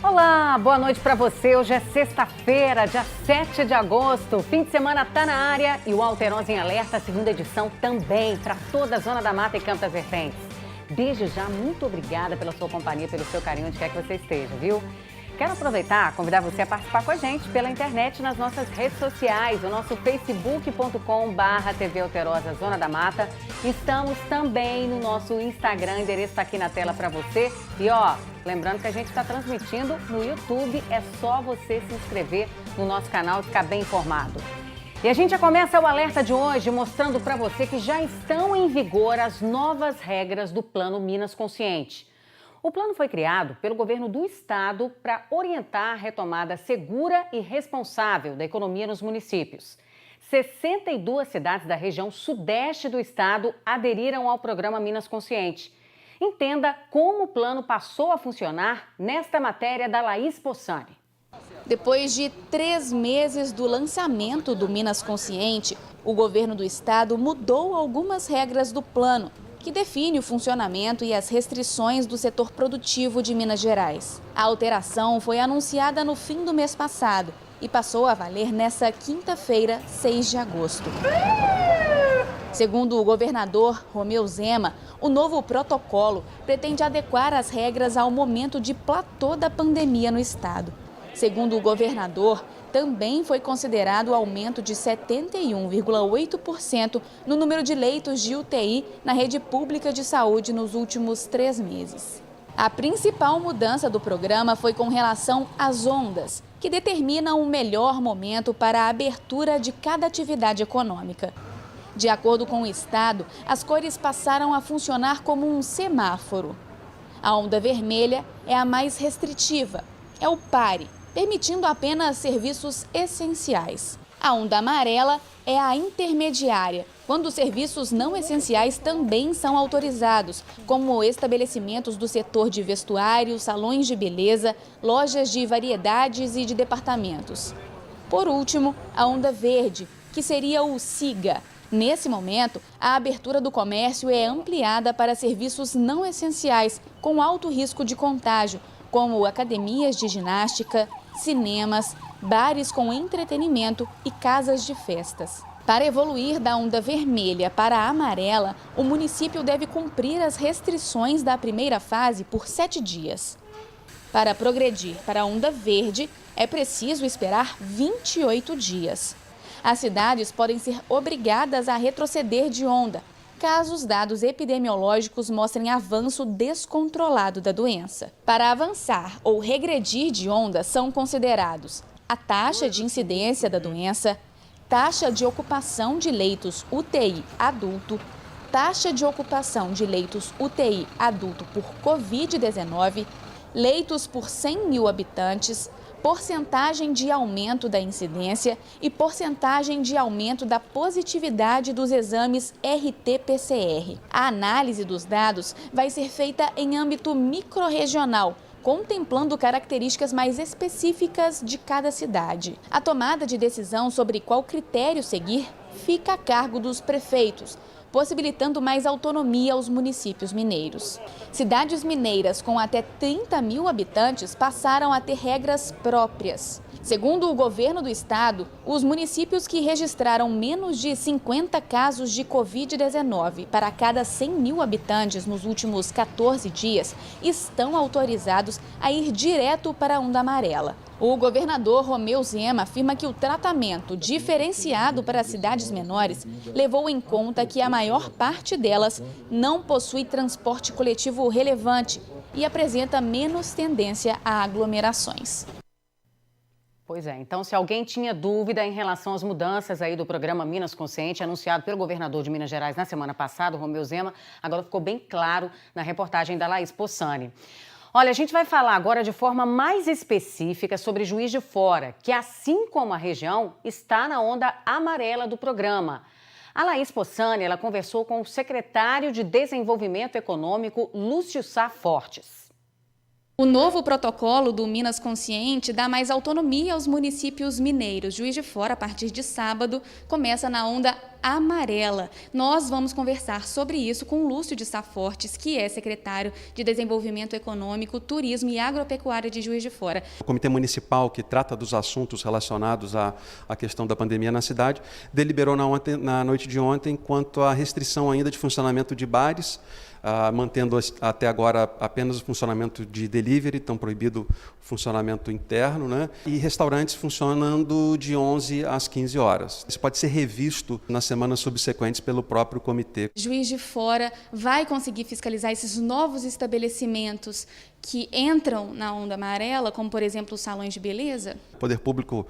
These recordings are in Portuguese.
Olá, boa noite para você. Hoje é sexta-feira, dia 7 de agosto. Fim de semana tá na área e o Alterosa em Alerta, segunda edição também, para toda a Zona da Mata e Campo das Vertentes. Desde já, muito obrigada pela sua companhia, pelo seu carinho, onde quer que você esteja, viu? Quero aproveitar e convidar você a participar com a gente pela internet nas nossas redes sociais, o nosso facebook.com/TV Alterosa Zona da Mata. Estamos também no nosso Instagram, o endereço está aqui na tela para você. E lembrando que a gente está transmitindo no YouTube, é só você se inscrever no nosso canal e ficar bem informado. E a gente já começa o alerta de hoje mostrando para você que já estão em vigor as novas regras do Plano Minas Consciente. O plano foi criado pelo governo do estado para orientar a retomada segura e responsável da economia nos municípios. 62 cidades da região sudeste do estado aderiram ao programa Minas Consciente. Entenda como o plano passou a funcionar nesta matéria da Laís Possani. Depois de 3 meses do lançamento do Minas Consciente, o governo do estado mudou algumas regras do plano, que define o funcionamento e as restrições do setor produtivo de Minas Gerais. A alteração foi anunciada no fim do mês passado e passou a valer nesta quinta-feira, 6 de agosto. Segundo o governador Romeu Zema, o novo protocolo pretende adequar as regras ao momento de platô da pandemia no estado. Segundo o governador, também foi considerado o aumento de 71,8% no número de leitos de UTI na rede pública de saúde nos últimos 3 meses. A principal mudança do programa foi com relação às ondas, que determinam o melhor momento para a abertura de cada atividade econômica. De acordo com o estado, as cores passaram a funcionar como um semáforo. A onda vermelha é a mais restritiva, é o pare, permitindo apenas serviços essenciais. A onda amarela é a intermediária, quando os serviços não essenciais também são autorizados, como estabelecimentos do setor de vestuário, salões de beleza, lojas de variedades e de departamentos. Por último, a onda verde, que seria o SIGA. Nesse momento, a abertura do comércio é ampliada para serviços não essenciais, com alto risco de contágio, como academias de ginástica, cinemas, bares com entretenimento e casas de festas. Para evoluir da onda vermelha para a amarela, o município deve cumprir as restrições da primeira fase por 7 dias. Para progredir para a onda verde, é preciso esperar 28 dias. As cidades podem ser obrigadas a retroceder de onda, caso os dados epidemiológicos mostrem avanço descontrolado da doença. Para avançar ou regredir de onda são considerados a taxa de incidência da doença, taxa de ocupação de leitos UTI adulto, taxa de ocupação de leitos UTI adulto por Covid-19, leitos por 100 mil habitantes, porcentagem de aumento da incidência e porcentagem de aumento da positividade dos exames RT-PCR. A análise dos dados vai ser feita em âmbito microrregional, contemplando características mais específicas de cada cidade. A tomada de decisão sobre qual critério seguir fica a cargo dos prefeitos, possibilitando mais autonomia aos municípios mineiros. Cidades mineiras com até 30 mil habitantes passaram a ter regras próprias. Segundo o governo do estado, os municípios que registraram menos de 50 casos de Covid-19 para cada 100 mil habitantes nos últimos 14 dias estão autorizados a ir direto para a onda amarela. O governador Romeu Zema afirma que o tratamento diferenciado para as cidades menores levou em conta que a maior parte delas não possui transporte coletivo relevante e apresenta menos tendência a aglomerações. Pois é, então se alguém tinha dúvida em relação às mudanças aí do programa Minas Consciente, anunciado pelo governador de Minas Gerais na semana passada, Romeu Zema, agora ficou bem claro na reportagem da Laís Possani. Olha, a gente vai falar agora de forma mais específica sobre Juiz de Fora, que assim como a região, está na onda amarela do programa. A Laís Possani, ela conversou com o secretário de Desenvolvimento Econômico, Lúcio Sá Fortes. O novo protocolo do Minas Consciente dá mais autonomia aos municípios mineiros. Juiz de Fora, a partir de sábado, começa na onda amarela. Nós vamos conversar sobre isso com Lúcio de Sá Fortes, que é secretário de Desenvolvimento Econômico, Turismo e Agropecuária de Juiz de Fora. O Comitê Municipal, que trata dos assuntos relacionados à questão da pandemia na cidade, deliberou na noite de ontem quanto à restrição ainda de funcionamento de bares, mantendo até agora apenas o funcionamento de delivery, estão proibido o funcionamento interno, né? E restaurantes funcionando de 11 às 15 horas. Isso pode ser revisto nas semanas subsequentes pelo próprio comitê. Juiz de Fora vai conseguir fiscalizar esses novos estabelecimentos que entram na onda amarela, como, por exemplo, os salões de beleza? O poder público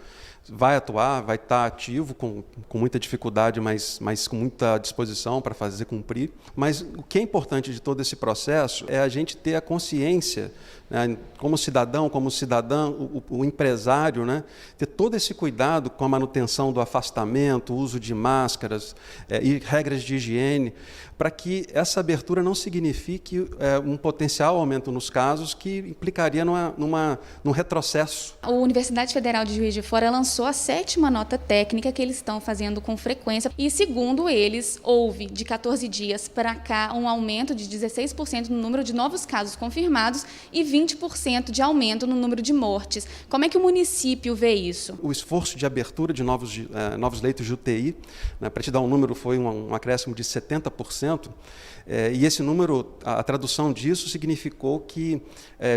vai atuar, vai estar ativo, com muita dificuldade, mas com muita disposição para fazer cumprir. Mas o que é importante de todo esse processo é a gente ter a consciência, né, como cidadão, como cidadã, o empresário, né, ter todo esse cuidado com a manutenção do afastamento, o uso de máscaras e regras de higiene, para que essa abertura não signifique um potencial aumento nos casos que implicaria num retrocesso. A Universidade Federal de Juiz de Fora lançou a 7ª nota técnica que eles estão fazendo com frequência e, segundo eles, houve de 14 dias para cá um aumento de 16% no número de novos casos confirmados e 20% de aumento no número de mortes. Como é que o município vê isso? O esforço de abertura de novos leitos de UTI, né, para te dar um número, foi um acréscimo de 70%. E esse número, a tradução disso significou que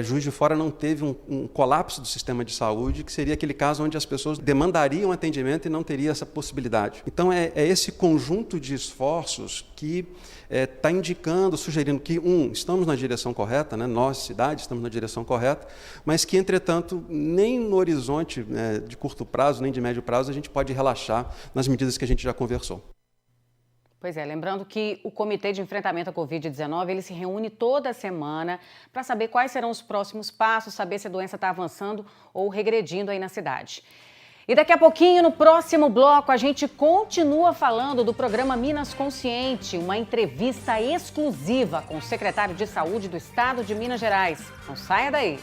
Juiz de Fora não teve um colapso do sistema de saúde, que seria aquele caso onde as pessoas demandariam atendimento e não teria essa possibilidade. Então, é esse conjunto de esforços que está indicando, sugerindo que, estamos na direção correta, né? Nós, cidade, estamos na direção correta, mas que, entretanto, nem no horizonte de curto prazo, nem de médio prazo, a gente pode relaxar nas medidas que a gente já conversou. Pois é, lembrando que o Comitê de Enfrentamento à Covid-19, ele se reúne toda semana para saber quais serão os próximos passos, saber se a doença está avançando ou regredindo aí na cidade. E daqui a pouquinho, no próximo bloco, a gente continua falando do programa Minas Consciente, uma entrevista exclusiva com o secretário de Saúde do Estado de Minas Gerais. Não saia daí!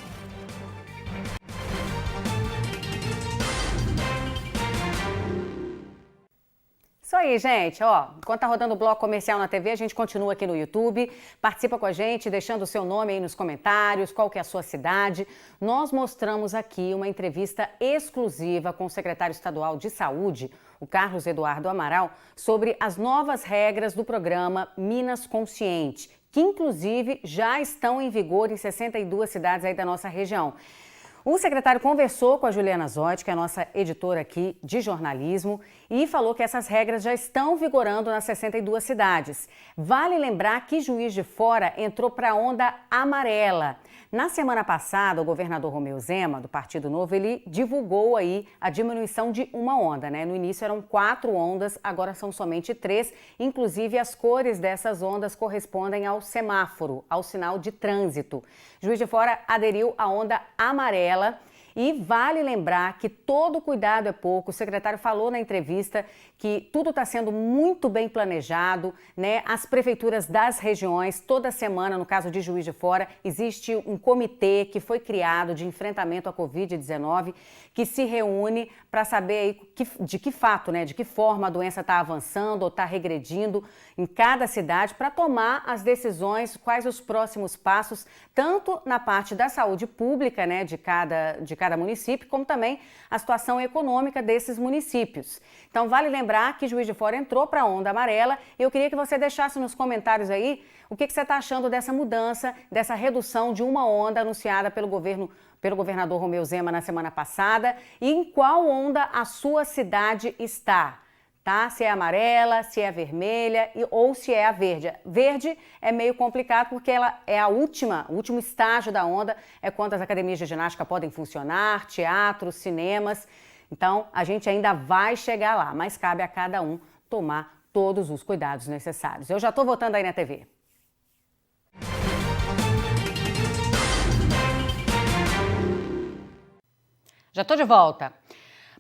Isso aí, gente. Enquanto tá rodando o bloco comercial na TV, a gente continua aqui no YouTube. Participa com a gente, deixando o seu nome aí nos comentários, qual que é a sua cidade. Nós mostramos aqui uma entrevista exclusiva com o secretário estadual de Saúde, o Carlos Eduardo Amaral, sobre as novas regras do programa Minas Consciente, que inclusive já estão em vigor em 62 cidades aí da nossa região. O secretário conversou com a Juliana Zotti, que é a nossa editora aqui de jornalismo, e falou que essas regras já estão vigorando nas 62 cidades. Vale lembrar que Juiz de Fora entrou para a onda amarela. Na semana passada, o governador Romeu Zema, do Partido Novo, ele divulgou aí a diminuição de uma onda, né? No início eram 4 ondas, agora são somente 3. Inclusive, as cores dessas ondas correspondem ao semáforo, ao sinal de trânsito. Juiz de Fora aderiu à onda amarela. E vale lembrar que todo cuidado é pouco. O secretário falou na entrevista que tudo está sendo muito bem planejado, né? As prefeituras das regiões, toda semana, no caso de Juiz de Fora, existe um comitê que foi criado de enfrentamento à Covid-19 que se reúne para saber aí de que fato, né? De que forma a doença está avançando ou está regredindo em cada cidade para tomar as decisões, quais os próximos passos, tanto na parte da saúde pública, né? De cada município, como também a situação econômica desses municípios. Então, vale lembrar que Juiz de Fora entrou para a onda amarela e eu queria que você deixasse nos comentários aí o que você está achando dessa mudança, dessa redução de uma onda anunciada pelo governador Romeu Zema na semana passada e em qual onda a sua cidade está. Tá? Se é amarela, se é vermelha ou se é a verde. Verde é meio complicado porque ela é o último estágio da onda, é quando as academias de ginástica podem funcionar, teatros, cinemas. Então, a gente ainda vai chegar lá, mas cabe a cada um tomar todos os cuidados necessários. Eu já estou voltando aí na TV. Já estou de volta.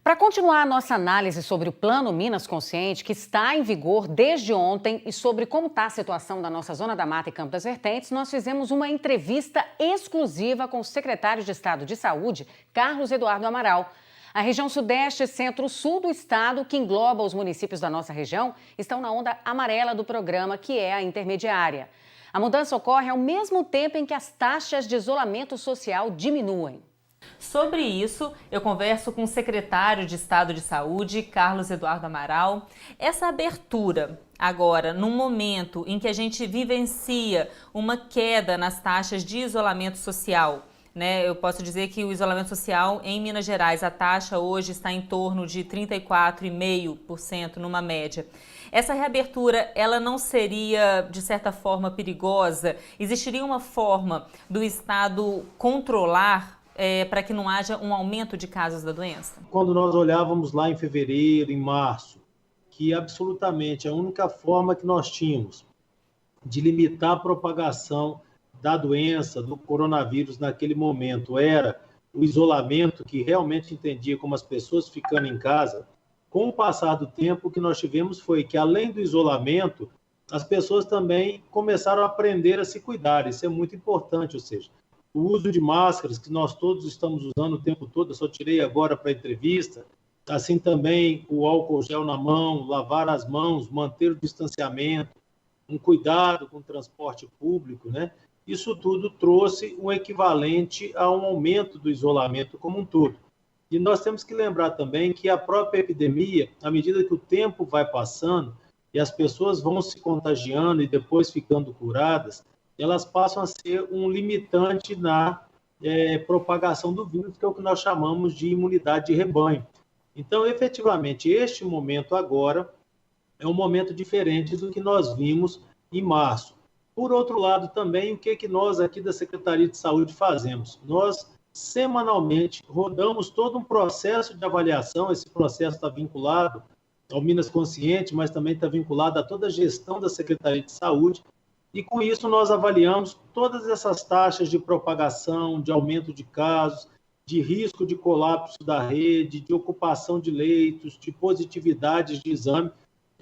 Para continuar a nossa análise sobre o Plano Minas Consciente, que está em vigor desde ontem, e sobre como está a situação da nossa Zona da Mata e Campo das Vertentes, nós fizemos uma entrevista exclusiva com o secretário de Estado de Saúde, Carlos Eduardo Amaral. A região sudeste e centro-sul do estado, que engloba os municípios da nossa região, estão na onda amarela do programa, que é a intermediária. A mudança ocorre ao mesmo tempo em que as taxas de isolamento social diminuem. Sobre isso, eu converso com o secretário de Estado de Saúde, Carlos Eduardo Amaral. Essa abertura, agora, num momento em que a gente vivencia uma queda nas taxas de isolamento social, né? Eu posso dizer que o isolamento social em Minas Gerais, a taxa hoje está em torno de 34,5% numa média. Essa reabertura, ela não seria, de certa forma, perigosa? Existiria uma forma do Estado controlar para que não haja um aumento de casos da doença? Quando nós olhávamos lá em fevereiro, em março, que absolutamente a única forma que nós tínhamos de limitar a propagação da doença, do coronavírus naquele momento, era o isolamento, que realmente entendia como as pessoas ficando em casa. Com o passar do tempo, o que nós tivemos foi que, além do isolamento, as pessoas também começaram a aprender a se cuidar. Isso é muito importante, ou seja, o uso de máscaras, que nós todos estamos usando o tempo todo, eu só tirei agora para a entrevista, assim também o álcool gel na mão, lavar as mãos, manter o distanciamento, um cuidado com o transporte público, né? Isso tudo trouxe um equivalente a um aumento do isolamento como um todo. E nós temos que lembrar também que a própria epidemia, à medida que o tempo vai passando e as pessoas vão se contagiando e depois ficando curadas, elas passam a ser um limitante na propagação do vírus, que é o que nós chamamos de imunidade de rebanho. Então, efetivamente, este momento agora é um momento diferente do que nós vimos em março. Por outro lado, também, o que nós aqui da Secretaria de Saúde fazemos? Nós, semanalmente, rodamos todo um processo de avaliação. Esse processo está vinculado ao Minas Consciente, mas também está vinculado a toda a gestão da Secretaria de Saúde. E, com isso, nós avaliamos todas essas taxas de propagação, de aumento de casos, de risco de colapso da rede, de ocupação de leitos, de positividades de exame.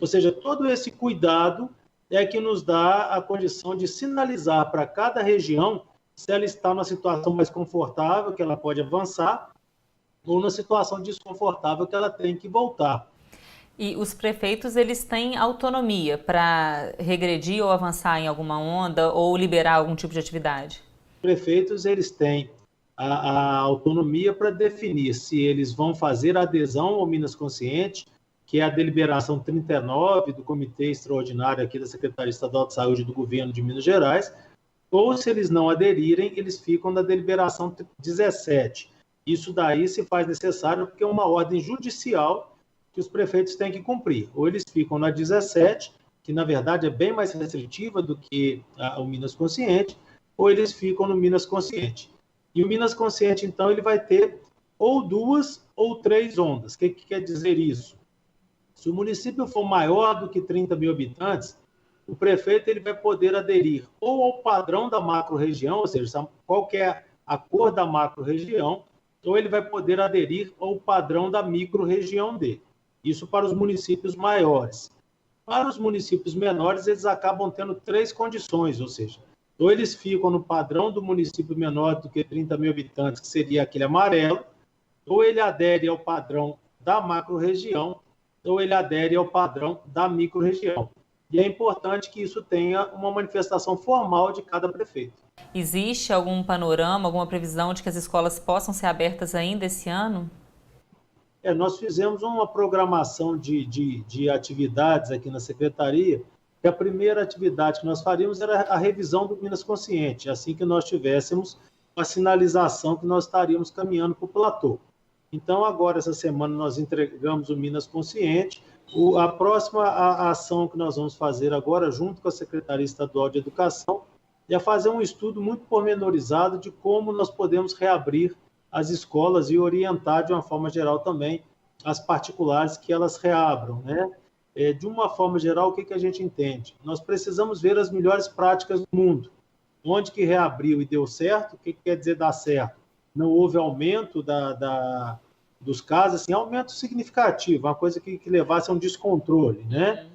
Ou seja, todo esse cuidado é que nos dá a condição de sinalizar para cada região se ela está numa situação mais confortável, que ela pode avançar, ou numa situação desconfortável, que ela tem que voltar. E os prefeitos, eles têm autonomia para regredir ou avançar em alguma onda ou liberar algum tipo de atividade? Os prefeitos, eles têm a autonomia para definir se eles vão fazer adesão ao Minas Consciente, que é a deliberação 39 do Comitê Extraordinário aqui da Secretaria Estadual de Saúde do Governo de Minas Gerais, ou se eles não aderirem, eles ficam na deliberação 17. Isso daí se faz necessário porque é uma ordem judicial que os prefeitos têm que cumprir. Ou eles ficam na 17, que na verdade é bem mais restritiva do que o Minas Consciente, ou eles ficam no Minas Consciente. E o Minas Consciente, então, ele vai ter ou 2 ou 3 ondas. O que quer dizer isso? Se o município for maior do que 30 mil habitantes, o prefeito ele vai poder aderir ou ao padrão da macro-região, ou seja, qual que é a cor da macro-região, ou ele vai poder aderir ao padrão da micro-região dele. Isso para os municípios maiores. Para os municípios menores, eles acabam tendo 3 condições, ou seja, ou eles ficam no padrão do município menor do que 30 mil habitantes, que seria aquele amarelo, ou ele adere ao padrão da macro-região, ou ele adere ao padrão da micro-região. E é importante que isso tenha uma manifestação formal de cada prefeito. Existe algum panorama, alguma previsão de que as escolas possam ser abertas ainda esse ano? Nós fizemos uma programação de atividades aqui na Secretaria, que a primeira atividade que nós faríamos era a revisão do Minas Consciente, assim que nós tivéssemos a sinalização que nós estaríamos caminhando para o platô. Então, agora, essa semana, nós entregamos o Minas Consciente. A próxima ação que nós vamos fazer agora, junto com a Secretaria Estadual de Educação, é fazer um estudo muito pormenorizado de como nós podemos reabrir as escolas e orientar, de uma forma geral, também as particulares que elas reabram, né? De uma forma geral, o que a gente entende? Nós precisamos ver as melhores práticas do mundo. Onde que reabriu e deu certo, o que quer dizer dar certo? Não houve aumento dos casos, assim, aumento significativo, uma coisa que levasse a um descontrole, né?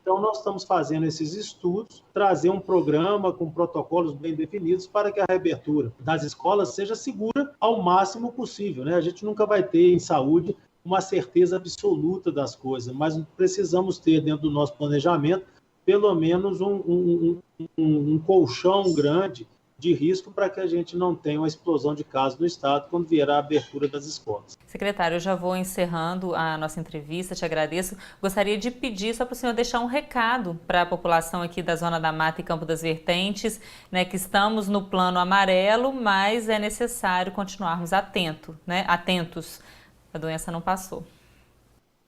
Então, nós estamos fazendo esses estudos, trazer um programa com protocolos bem definidos para que a reabertura das escolas seja segura ao máximo possível, né? A gente nunca vai ter em saúde uma certeza absoluta das coisas, mas precisamos ter dentro do nosso planejamento pelo menos um colchão grande de risco para que a gente não tenha uma explosão de casos no estado quando vier a abertura das escolas. Secretário, eu já vou encerrando a nossa entrevista, te agradeço. Gostaria de pedir só para o senhor deixar um recado para a população aqui da Zona da Mata e Campo das Vertentes, né, que estamos no plano amarelo, mas é necessário continuarmos atentos. A doença não passou.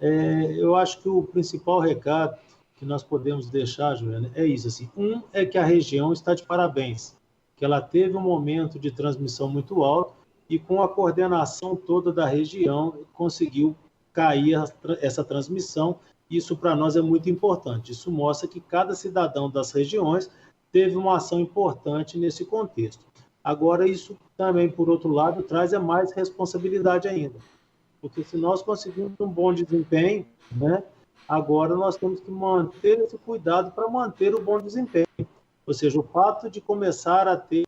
Eu acho que o principal recado que nós podemos deixar, Juliana, é isso. Assim, é que a região está de parabéns, que ela teve um momento de transmissão muito alto e com a coordenação toda da região conseguiu cair essa transmissão. Isso para nós é muito importante. Isso mostra que cada cidadão das regiões teve uma ação importante nesse contexto. Agora, isso também, por outro lado, traz mais responsabilidade ainda. Porque se nós conseguimos um bom desempenho, né, agora nós temos que manter esse cuidado para manter o bom desempenho. Ou seja, o fato de começar a ter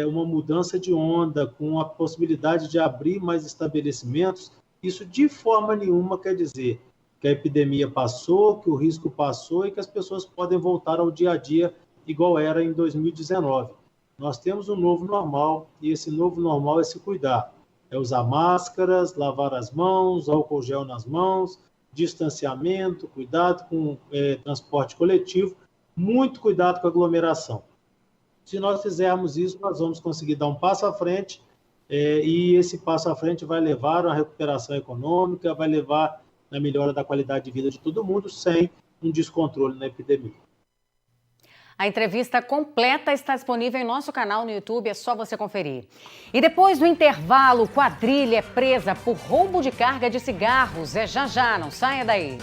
uma mudança de onda com a possibilidade de abrir mais estabelecimentos, isso de forma nenhuma quer dizer que a epidemia passou, que o risco passou e que as pessoas podem voltar ao dia a dia igual era em 2019. Nós temos um novo normal e esse novo normal é se cuidar. É usar máscaras, lavar as mãos, álcool gel nas mãos, distanciamento, cuidado com transporte coletivo, muito cuidado com a aglomeração. Se nós fizermos isso, nós vamos conseguir dar um passo à frente e esse passo à frente vai levar a uma recuperação econômica, vai levar na melhora da qualidade de vida de todo mundo, sem um descontrole na epidemia. A entrevista completa está disponível em nosso canal no YouTube, é só você conferir. E depois do intervalo, quadrilha é presa por roubo de carga de cigarros. É já, não saia daí.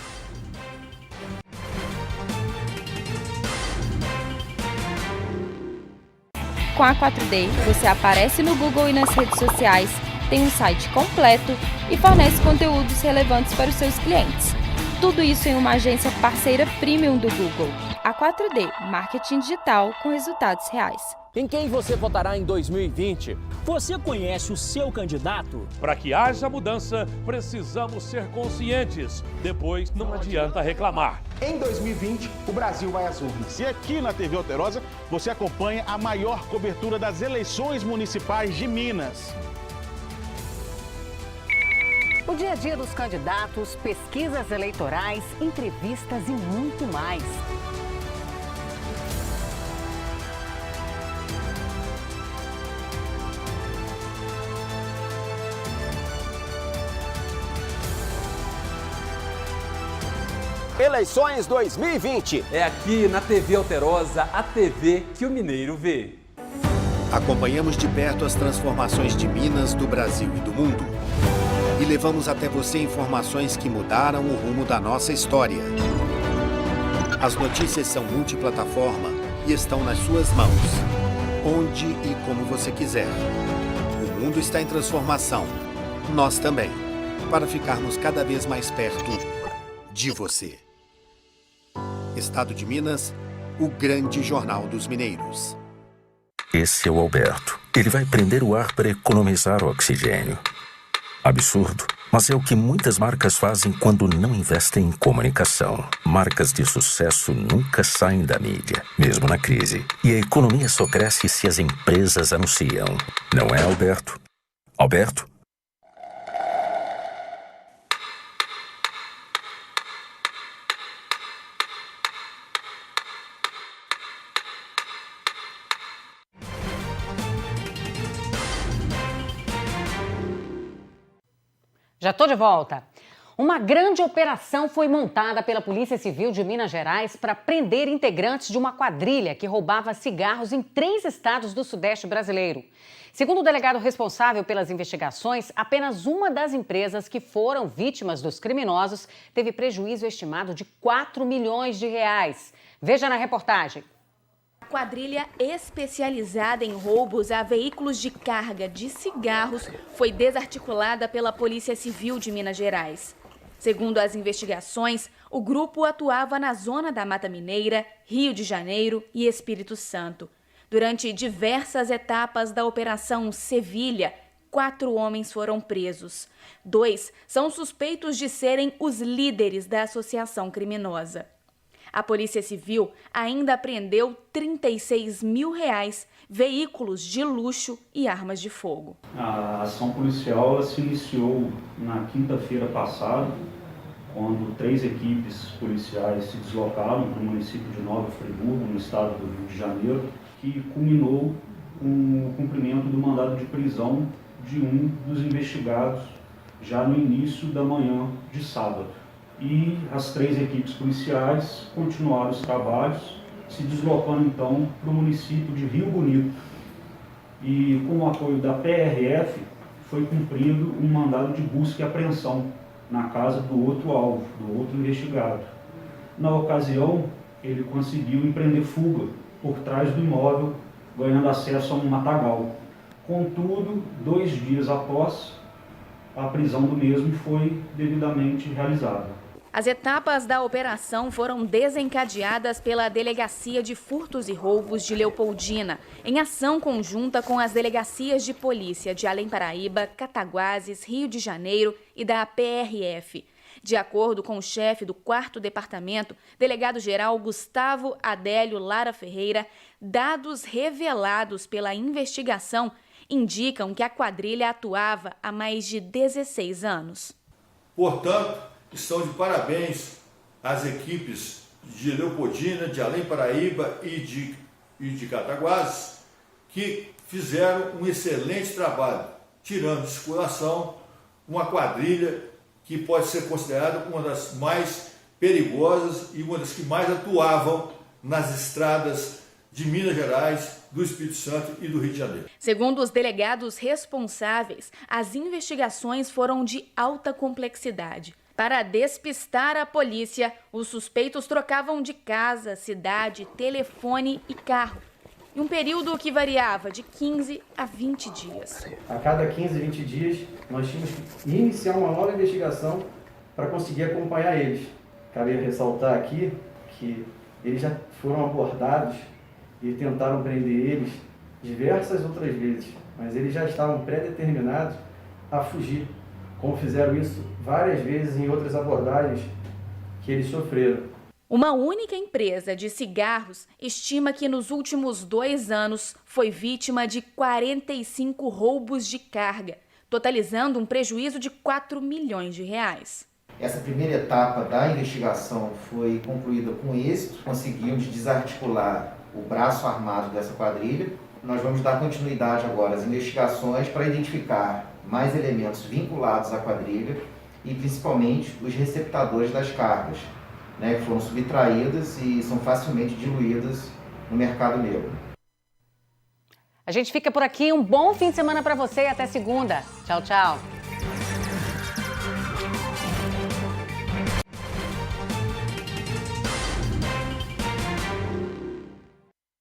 Com a 4D, você aparece no Google e nas redes sociais, tem um site completo e fornece conteúdos relevantes para os seus clientes. Tudo isso em uma agência parceira premium do Google. A 4D, marketing digital com resultados reais. Em quem você votará em 2020? Você conhece o seu candidato? Para que haja mudança, precisamos ser conscientes. Depois, não adianta reclamar. Em 2020, o Brasil vai às urnas. E aqui na TV Alterosa, você acompanha a maior cobertura das eleições municipais de Minas. O dia a dia dos candidatos, pesquisas eleitorais, entrevistas e muito mais. Eleições 2020. É aqui na TV Alterosa, a TV que o mineiro vê. Acompanhamos de perto as transformações de Minas, do Brasil e do mundo. E levamos até você informações que mudaram o rumo da nossa história. As notícias são multiplataforma e estão nas suas mãos, onde e como você quiser. O mundo está em transformação, nós também, para ficarmos cada vez mais perto de você. Estado de Minas, o grande jornal dos mineiros. Esse é o Alberto. Ele vai prender o ar para economizar o oxigênio. Absurdo, mas é o que muitas marcas fazem quando não investem em comunicação. Marcas de sucesso nunca saem da mídia, mesmo na crise. E a economia só cresce se as empresas anunciam. Não é, Alberto? Alberto? Já estou de volta. Uma grande operação foi montada pela Polícia Civil de Minas Gerais para prender integrantes de uma quadrilha que roubava cigarros em 3 estados do Sudeste brasileiro. Segundo o delegado responsável pelas investigações, apenas uma das empresas que foram vítimas dos criminosos teve prejuízo estimado de 4 milhões de reais. Veja na reportagem. A quadrilha especializada em roubos a veículos de carga de cigarros foi desarticulada pela Polícia Civil de Minas Gerais. Segundo as investigações, O grupo atuava na zona da Mata Mineira, Rio de Janeiro e Espírito Santo. Durante diversas etapas da Operação Sevilha, 4 homens foram presos. 2 são suspeitos de serem os líderes da associação criminosa. A Polícia Civil ainda apreendeu R$36 mil, veículos de luxo e armas de fogo. A ação policial se iniciou na quinta-feira passada, quando 3 equipes policiais se deslocaram para o município de Nova Friburgo, no estado do Rio de Janeiro, que culminou com o cumprimento do mandado de prisão de um dos investigados já no início da manhã de sábado. E as 3 equipes policiais continuaram os trabalhos, se deslocando então para o município de Rio Bonito. E com o apoio da PRF foi cumprido um mandado de busca e apreensão na casa do outro alvo, do outro investigado. Na ocasião, ele conseguiu empreender fuga por trás do imóvel, ganhando acesso a um matagal. Contudo, 2 dias após, a prisão do mesmo foi devidamente realizada. As etapas da operação foram desencadeadas pela Delegacia de Furtos e Roubos de Leopoldina, em ação conjunta com as delegacias de polícia de Além Paraíba, Cataguases, Rio de Janeiro e da PRF. De acordo com o chefe do 4º Departamento, delegado-geral Gustavo Adélio Lara Ferreira, dados revelados pela investigação indicam que a quadrilha atuava há mais de 16 anos. Portanto, estão de parabéns às equipes de Leopoldina, de Além Paraíba e de Cataguases, que fizeram um excelente trabalho, tirando de circulação uma quadrilha que pode ser considerada uma das mais perigosas e uma das que mais atuavam nas estradas de Minas Gerais, do Espírito Santo e do Rio de Janeiro. Segundo os delegados responsáveis, as investigações foram de alta complexidade. Para despistar a polícia, os suspeitos trocavam de casa, cidade, telefone e carro, em um período que variava de 15 a 20 dias. A cada 15, 20 dias, nós tínhamos que iniciar uma nova investigação para conseguir acompanhar eles. Cabe ressaltar aqui que eles já foram abordados e tentaram prender eles diversas outras vezes, mas eles já estavam pré-determinados a fugir, como fizeram isso várias vezes em outras abordagens que eles sofreram. Uma única empresa de cigarros estima que nos últimos 2 anos foi vítima de 45 roubos de carga, totalizando um prejuízo de R$4 milhões. Essa primeira etapa da investigação foi concluída com êxito, conseguimos desarticular o braço armado dessa quadrilha. Nós vamos dar continuidade agora às investigações para identificar mais elementos vinculados à quadrilha e principalmente os receptadores das cargas, que foram subtraídas e são facilmente diluídas no mercado negro. A gente fica por aqui. Um bom fim de semana para você e até segunda. Tchau, tchau.